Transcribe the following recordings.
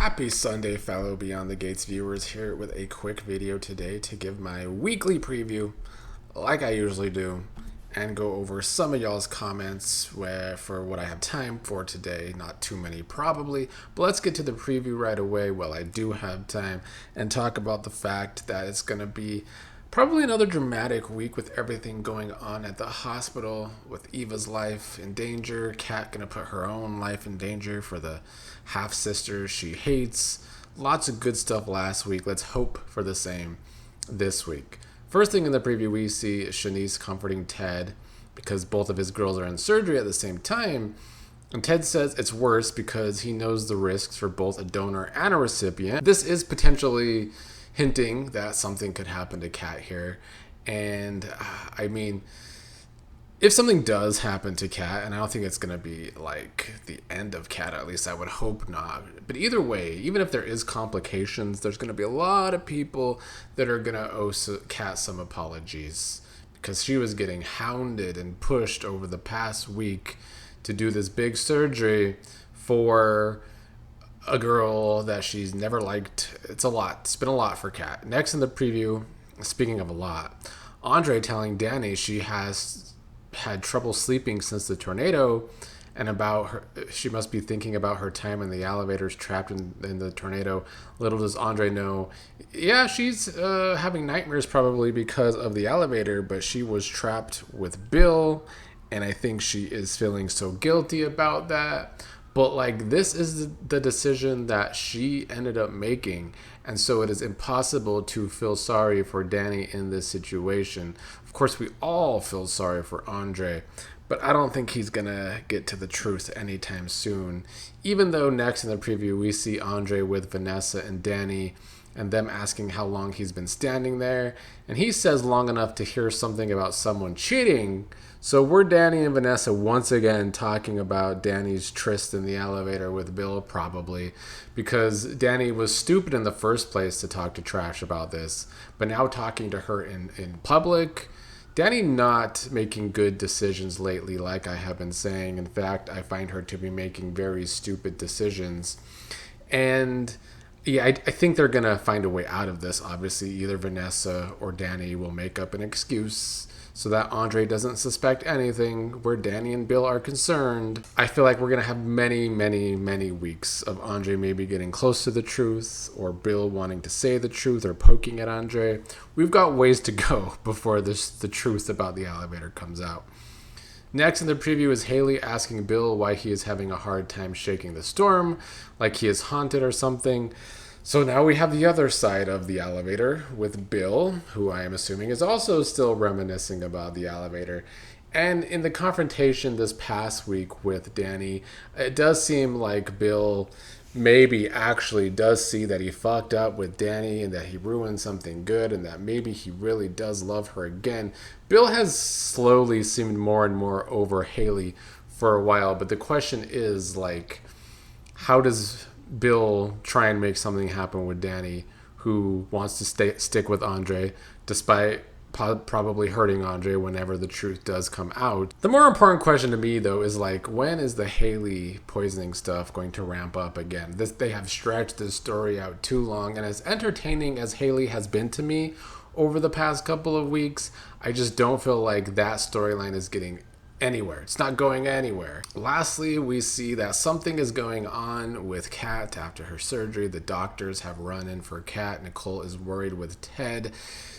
Happy Sunday, fellow Beyond the Gates viewers, here with a quick video today to give my weekly preview, like I usually do, and go over some of y'all's comments for what I have time for today. Not too many, probably, but let's get to the preview right away while I do have time and talk about the fact that it's going to be probably another dramatic week with everything going on at the hospital, with Eva's life in danger, Kat gonna put her own life in danger for the half-sister she hates. Lots of good stuff last week. Let's hope for the same this week. First thing in the preview, we see Shanice comforting Ted because both of his girls are in surgery at the same time. And Ted says it's worse because he knows the risks for both a donor and a recipient. This is potentially hinting that something could happen to Kat here. And I mean, if something does happen to Kat, and I don't think it's going to be like the end of Kat, at least I would hope not. But either way, even if there is complications, there's going to be a lot of people that are going to owe Kat some apologies because she was getting hounded and pushed over the past week to do this big surgery for a girl that she's never liked. It's a lot. It's been a lot for Kat. Next in the preview, speaking of a lot, Andre telling Dany she has had trouble sleeping since the tornado, and about her, she must be thinking about her time in the elevators trapped in the tornado. Little does Andre know, yeah, she's having nightmares probably because of the elevator, but she was trapped with Bill, and I think she is feeling so guilty about that. But like, this is the decision that she ended up making. And so it is impossible to feel sorry for Dany in this situation. Of course, we all feel sorry for Andre, but I don't think he's going to get to the truth anytime soon. Even though next in the preview, we see Andre with Vanessa and Dany and them asking how long he's been standing there. And he says long enough to hear something about someone cheating. So we're Dany and Vanessa once again talking about Dany's tryst in the elevator with Bill, probably, because Dany was stupid in the first place to talk to Trash about this, but now talking to her in public. Dany not making good decisions lately, like I have been saying. In fact, I find her to be making very stupid decisions. And yeah, I think they're going to find a way out of this. Obviously, either Vanessa or Dany will make up an excuse so that Andre doesn't suspect anything where Dany and Bill are concerned. I feel like we're going to have many, many, many weeks of Andre maybe getting close to the truth, or Bill wanting to say the truth or poking at Andre. We've got ways to go before the truth about the elevator comes out. Next in the preview is Haley asking Bill why he is having a hard time shaking the storm, like he is haunted or something. So now we have the other side of the elevator with Bill, who I am assuming is also still reminiscing about the elevator. And in the confrontation this past week with Dany, it does seem like Bill maybe actually does see that he fucked up with Dany and that he ruined something good and that maybe he really does love her again. Bill has slowly seemed more and more over Haley for a while, but the question is, like, how does Bill try and make something happen with Dany, who wants to stick with Andre despite probably hurting Andre whenever the truth does come out? The more important question to me, though, is like, when is the Haley poisoning stuff going to ramp up again? They have stretched this story out too long, and as entertaining as Haley has been to me over the past couple of weeks, I just don't feel like that storyline is getting anywhere. It's not going anywhere. Lastly, we see that something is going on with Kat after her surgery. The doctors have run in for Kat. Nicole is worried with Ted.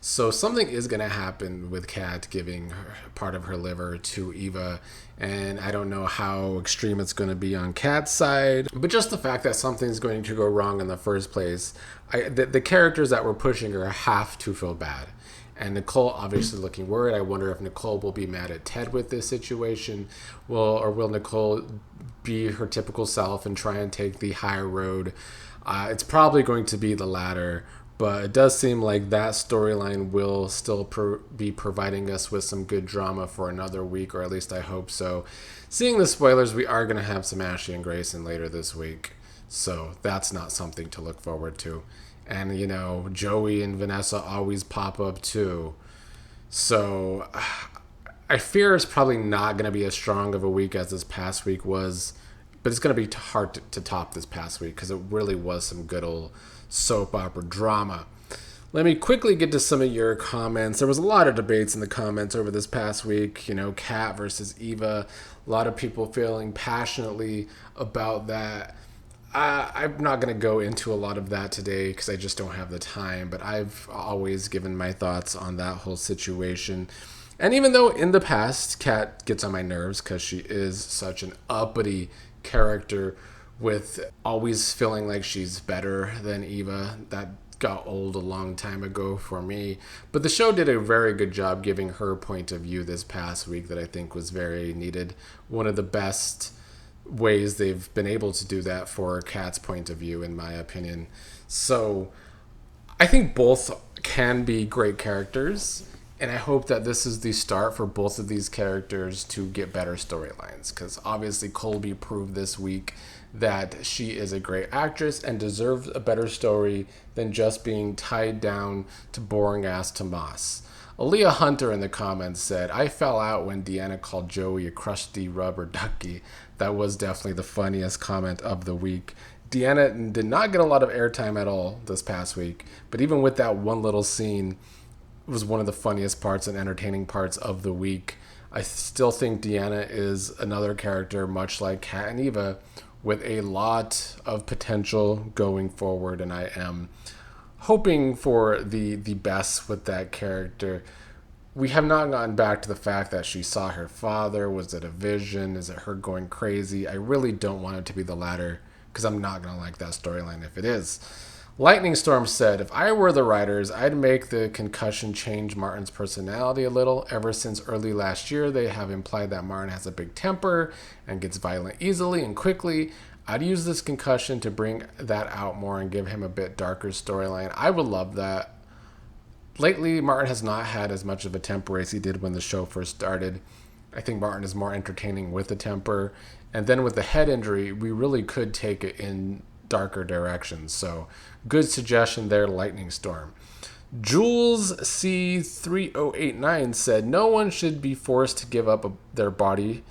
So something is going to happen with Kat giving part of her liver to Eva. And I don't know how extreme it's going to be on Kat's side. But just the fact that something's going to go wrong in the first place, the characters that were pushing her have to feel bad. And Nicole obviously looking worried. I wonder if Nicole will be mad at Ted with this situation. Will Nicole be her typical self and try and take the higher road? It's probably going to be the latter. But it does seem like that storyline will still be providing us with some good drama for another week, or at least I hope so. Seeing the spoilers, we are going to have some Ashley and Grayson later this week. So that's not something to look forward to. And, you know, Joey and Vanessa always pop up too. So I fear it's probably not going to be as strong of a week as this past week was but it's going to be hard to top this past week because it really was some good old soap opera drama. Let me quickly get to some of your comments. There was a lot of debates in the comments over this past week. Kat versus Eva. A lot of people feeling passionately about that. I'm not going to go into a lot of that today because I just don't have the time, but I've always given my thoughts on that whole situation. And even though in the past, Kat gets on my nerves because she is such an uppity character with always feeling like she's better than Eva, that got old a long time ago for me. But the show did a very good job giving her point of view this past week that I think was very needed. One of the best ways they've been able to do that for Kat's point of view, in my opinion. So I think both can be great characters, and I hope that this is the start for both of these characters to get better storylines, because obviously Colby proved this week that she is a great actress and deserves a better story than just being tied down to boring ass Tomas. Aaliyah Hunter in the comments said, I fell out when Deanna called Joey a crusty rubber ducky. That was definitely the funniest comment of the week. Deanna did not get a lot of airtime at all this past week, but even with that one little scene, it was one of the funniest parts and entertaining parts of the week. I still think Deanna is another character, much like Kat and Eva, with a lot of potential going forward, and I am hoping for the best with that character. We have not gotten back to the fact that she saw her father. Was it a vision? Is it her going crazy? I really don't want it to be the latter, because I'm not going to like that storyline if it is. Lightning Storm said, if I were the writers, I'd make the concussion change Martin's personality a little. Ever since early last year, they have implied that Martin has a big temper and gets violent easily and quickly. I'd use this concussion to bring that out more and give him a bit darker storyline. I would love that. Lately, Martin has not had as much of a temper as he did when the show first started. I think Martin is more entertaining with the temper. And then with the head injury, we really could take it in darker directions. So good suggestion there, Lightning Storm. Jules C3089 said, no one should be forced to give up their body.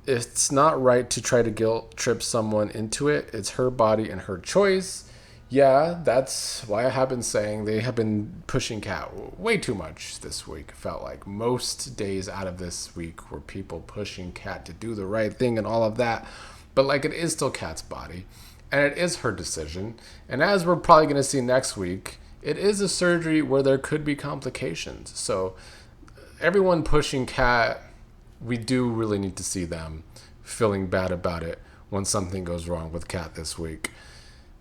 It's not right to try to guilt trip someone into it. It's her body and her choice. Yeah, that's why I have been saying they have been pushing Kat way too much this week. Felt like most days out of this week were people pushing Kat to do the right thing and all of that. But like, it is still Kat's body, and it is her decision. And as we're probably going to see next week, it is a surgery where there could be complications. So everyone pushing Kat, we do really need to see them feeling bad about it when something goes wrong with Kat this week.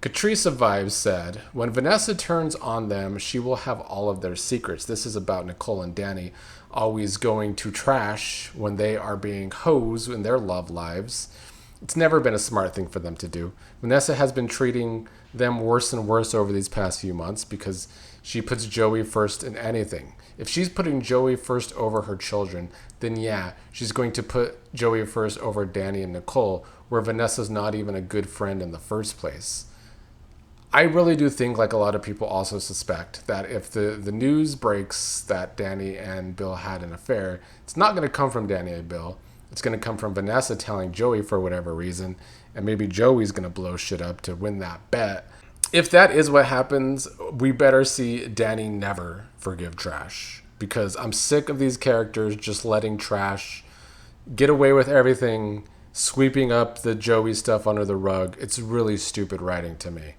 Catrice Vibes said, when Vanessa turns on them, she will have all of their secrets. This is about Nicole and Dany always going to trash when they are being hoes in their love lives. It's never been a smart thing for them to do. Vanessa has been treating them worse and worse over these past few months because she puts Joey first in anything. If she's putting Joey first over her children, then yeah, she's going to put Joey first over Dany and Nicole, where Vanessa's not even a good friend in the first place. I really do think, like a lot of people also suspect, that if the news breaks that Dany and Bill had an affair, it's not going to come from Dany and Bill. It's going to come from Vanessa telling Joey for whatever reason, and maybe Joey's going to blow shit up to win that bet. If that is what happens, we better see Dany never forgive trash, because I'm sick of these characters just letting trash get away with everything, sweeping up the Joey stuff under the rug. It's really stupid writing to me.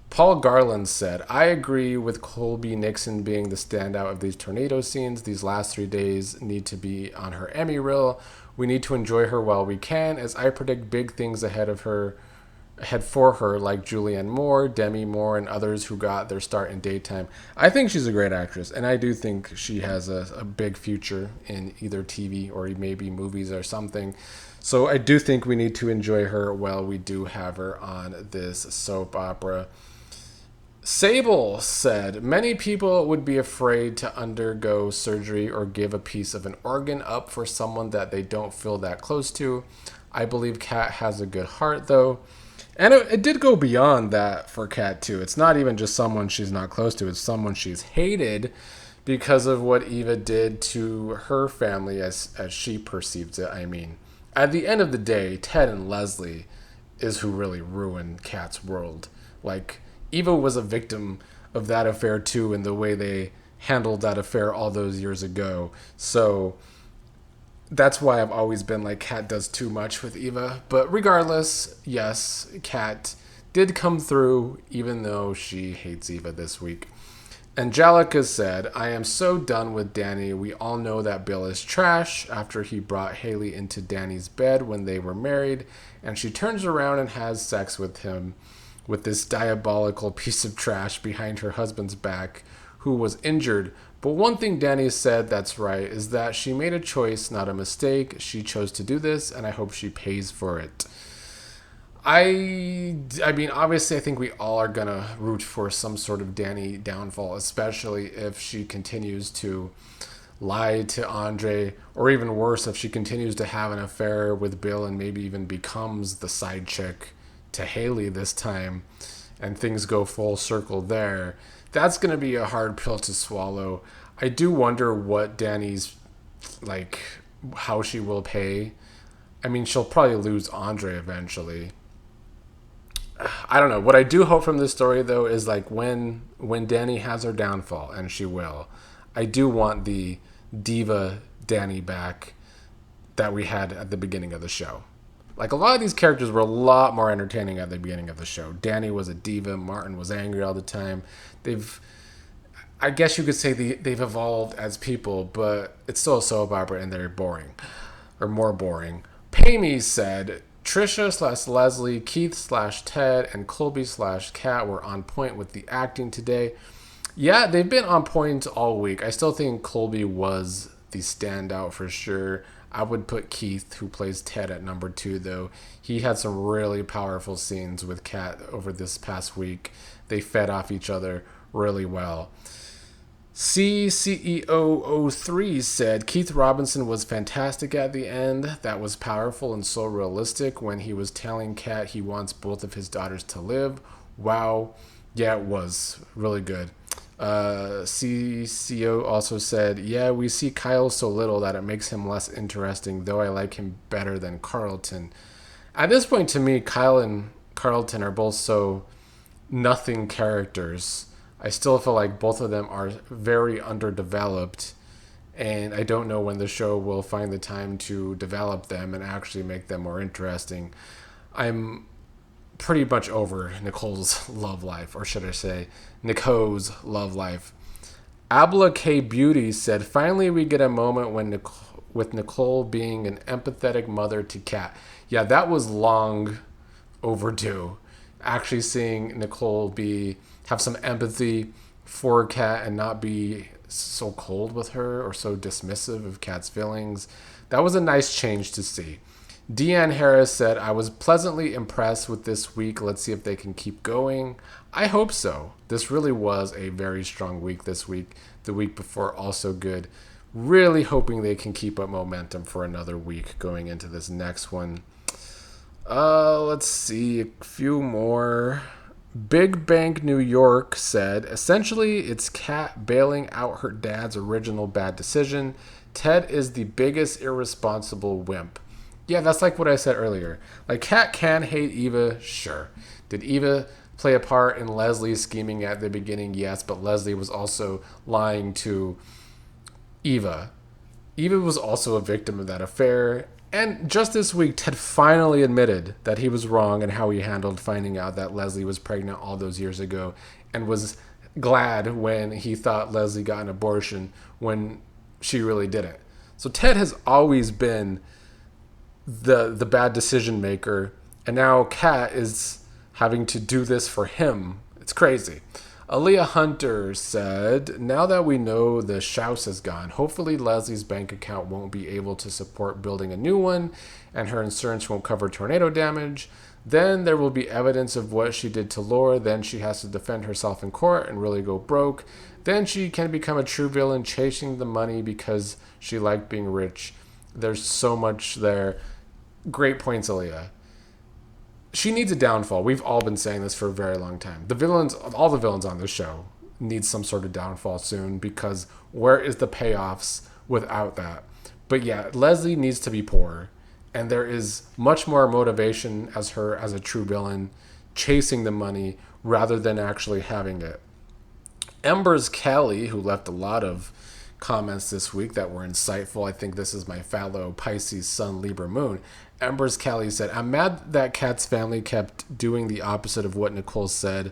Paul Garland said, I agree with Colby Nixon being the standout of these tornado scenes. These last 3 days need to be on her Emmy reel. We need to enjoy her while we can, as I predict big things ahead for her, like Julianne Moore, Demi Moore, and others who got their start in daytime. I think she's a great actress, and I do think she has a big future in either TV or maybe movies or something. So I do think we need to enjoy her while we do have her on this soap opera. Sable said, many people would be afraid to undergo surgery or give a piece of an organ up for someone that they don't feel that close to. I believe Kat has a good heart, though. And it did go beyond that for Kat, too. It's not even just someone she's not close to. It's someone she's hated because of what Eva did to her family as she perceives it. I mean, at the end of the day, Ted and Leslie is who really ruined Kat's world. Like, Eva was a victim of that affair too, and the way they handled that affair all those years ago. So that's why I've always been like, Kat does too much with Eva. But regardless, yes, Kat did come through, even though she hates Eva this week. Angelica said, I am so done with Dany. We all know that Bill is trash after he brought Haley into Dany's bed when they were married, and she turns around and has sex with him with this diabolical piece of trash behind her husband's back who was injured. But one thing Dany said that's right is that she made a choice, not a mistake. She chose to do this, and I hope she pays for it. I mean, obviously, I think we all are going to root for some sort of Dany downfall, especially if she continues to lie to Andre, or even worse, if she continues to have an affair with Bill and maybe even becomes the side chick to Haley this time, and things go full circle there. That's going to be a hard pill to swallow. I do wonder what Dany's, like, how she will pay. I mean, she'll probably lose Andre eventually. I don't know. What I do hope from this story, though, is like when Dany has her downfall, and she will, I do want the diva Dany back that we had at the beginning of the show. Like, a lot of these characters were a lot more entertaining at the beginning of the show. Dany was a diva. Martin was angry all the time. I guess you could say they've evolved as people, but it's still a soap opera and they're boring. Or more boring. Pamey said, Trisha / Leslie, Keith / Ted, and Colby / Kat were on point with the acting today. Yeah, they've been on point all week. I still think Colby was the standout for sure. I would put Keith, who plays Ted, at number 2, though. He had some really powerful scenes with Kat over this past week. They fed off each other really well. CCEO03 said, Keith Robinson was fantastic at the end. That was powerful and so realistic when he was telling Kat he wants both of his daughters to live. Wow. Yeah, it was really good. CCO also said, yeah, we see Kyle so little that it makes him less interesting, though I like him better than Carlton. At this point, to me, Kyle and Carlton are both so nothing characters. I still feel like both of them are very underdeveloped, and I don't know when the show will find the time to develop them and actually make them more interesting. I'm pretty much over Nicole's love life, or should I say Nicole's love life. Abla K Beauty said, finally we get a moment when with Nicole being an empathetic mother to Kat. Yeah, that was long overdue. Actually seeing Nicole have some empathy for Kat and not be so cold with her or so dismissive of Kat's feelings. That was a nice change to see. Deanne Harris said, I was pleasantly impressed with this week. Let's see if they can keep going. I hope so. This really was a very strong week this week. The week before, also good. Really hoping they can keep up momentum for another week going into this next one. Let's see. A few more. Big Bank New York said, essentially, it's Kat bailing out her dad's original bad decision. Ted is the biggest irresponsible wimp. Yeah, that's like what I said earlier. Like, Kat can hate Eva, sure. Did Eva play a part in Leslie scheming at the beginning? Yes, but Leslie was also lying to Eva. Eva was also a victim of that affair. And just this week, Ted finally admitted that he was wrong and how he handled finding out that Leslie was pregnant all those years ago, and was glad when he thought Leslie got an abortion when she really didn't. So Ted has always been the bad decision maker, and now Kat is having to do this for him. It's crazy. Aaliyah Hunter said, now that we know the Shouse is gone, hopefully Leslie's bank account won't be able to support building a new one, and her insurance won't cover tornado damage. Then there will be evidence of what she did to Laura. Then she has to defend herself in court and really go broke. Then she can become a true villain, chasing the money because she liked being rich. There's so much there. Great points, Aaliyah. She needs a downfall. We've all been saying this for a very long time. All the villains on this show need some sort of downfall soon, because where is the payoffs without that? But yeah, Leslie needs to be poor, and there is much more motivation as her as a true villain chasing the money rather than actually having it. Ember's Kelly, who left a lot of comments this week that were insightful. I think this is my fallow Pisces Sun Libra Moon. Ember's Kelly said, I'm mad that Kat's family kept doing the opposite of what Nicole said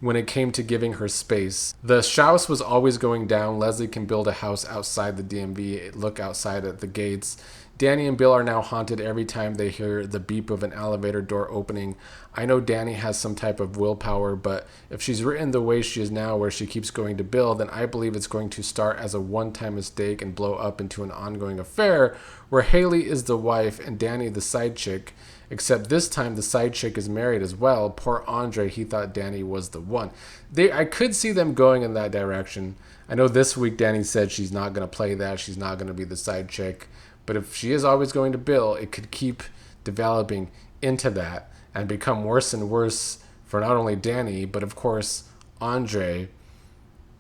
when it came to giving her space. The house was always going down. Leslie can build a house outside the DMV, look outside at the gates. Dany and Bill are now haunted every time they hear the beep of an elevator door opening. I know Dany has some type of willpower, but if she's written the way she is now, where she keeps going to Bill, then I believe it's going to start as a one-time mistake and blow up into an ongoing affair where Haley is the wife and Dany the side chick. Except this time the side chick is married as well. Poor Andre, he thought Dany was the one. I could see them going in that direction. I know this week Dany said she's not going to play that. She's not going to be the side chick. But if she is always going to Bill, it could keep developing into that and become worse and worse for not only Dany, but of course Andre.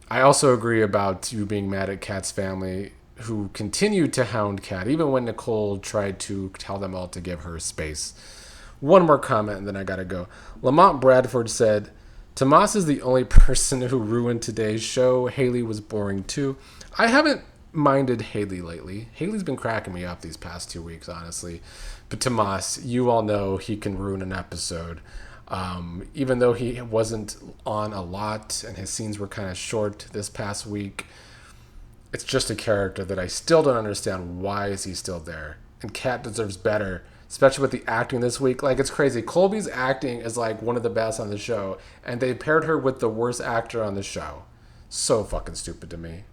I also agree about you being mad at Kat's family, who continued to hound Kat, even when Nicole tried to tell them all to give her space. One more comment, and then I gotta go. Lamont Bradford said, Tomas is the only person who ruined today's show. Haley was boring too. I haven't minded Haley lately. Haley's been cracking me up these past 2 weeks, honestly. But Tomas, you all know he can ruin an episode. Even though he wasn't on a lot and his scenes were kind of short this past week, it's just a character that I still don't understand. Why is he still there? And Kat deserves better, especially with the acting this week. Like, it's crazy. Colby's acting is like one of the best on the show, and they paired her with the worst actor on the show. So fucking stupid to me.